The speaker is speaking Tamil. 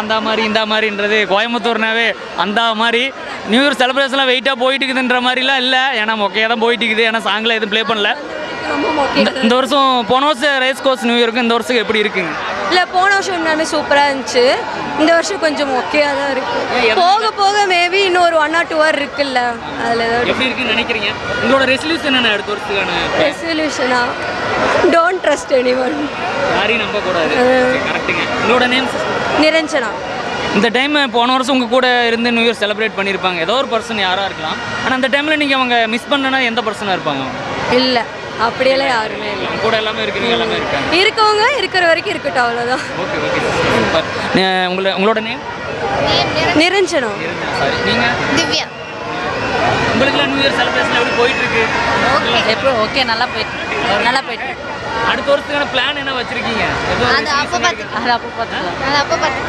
அந்த மாதிரி இந்த மாதிரின்றது கோயம்புத்தூர்னாவே அந்த மாதிரி நியூ இயர் செலிப்ரேஷன்லாம் வெயிட்டாக போயிட்டு இருக்குதுன்ற மாதிரிலாம் இல்லை. ஏன்னா மொக்கையாக தான் போயிட்டு இருக்குது. ஏன்னா சாங்கில் எதுவும் ப்ளே பண்ணல. இந்த வருஷம் போன வருஷம் ரேஸ் கோர்ஸ் நியூ இயருக்கு இந்த வருஷம் எப்படி இருக்குங்க? இல்லை, போன வருஷம் உண்மையாலுமே சூப்பராக இருந்துச்சு. இந்த வருஷம் கொஞ்சம் மொக்கையாக தான் இருக்குது. போக போக மேபி இன்னும் ஒரு 1 or 2 hour இருக்குல்ல, அதில் ஏதாவது எப்படி இருக்குன்னு நினைக்கிறீங்க? உங்களோட ரெசல்யூஷன் என்ன அடுத்த வருஷத்துக்கான? ரெசல்யூஷனா டோன்ட் ட்ரஸ்ட் எனிவன். யாரையும் நம்பக்கூடாது. கரெக்டுங்க. உங்களோட நேம்? நிரஞ்சனா. இந்த டைம் போன வருஷம் உங்கள் கூட இருந்து நியூ இயர் செலிப்ரேட் பண்ணியிருப்பாங்க. ஏதோ ஒரு பர்சன் யாராக இருக்கலாம். ஆனால் அந்த டைமில் நீங்கள் அவங்க மிஸ் பண்ணனா எந்த பர்சனாக இருப்பாங்க? இல்லை, அப்படியெல்லாம் யாருமே இல்லை. கூட எல்லாமே இருக்கு, எல்லாமே இருக்காங்க. இருக்கவங்க இருக்கிற வரைக்கும் இருக்கட்டும், அவ்வளோதான். Okay okay super. உங்களோட நேம்? நிரஞ்சனா. சாரி, நீங்கள்? திவ்யா. உங்களுக்குலாம் நியூ இயர் செலிப்ரேஷன் எப்படி போயிட்டு இருக்கு? எப்போ ஓகே, நல்லா போயிட்டு அடுத்த வருஷத்துக்கான பிளான் என்ன வச்சிருக்கீங்க? அது அப்போ பார்த்து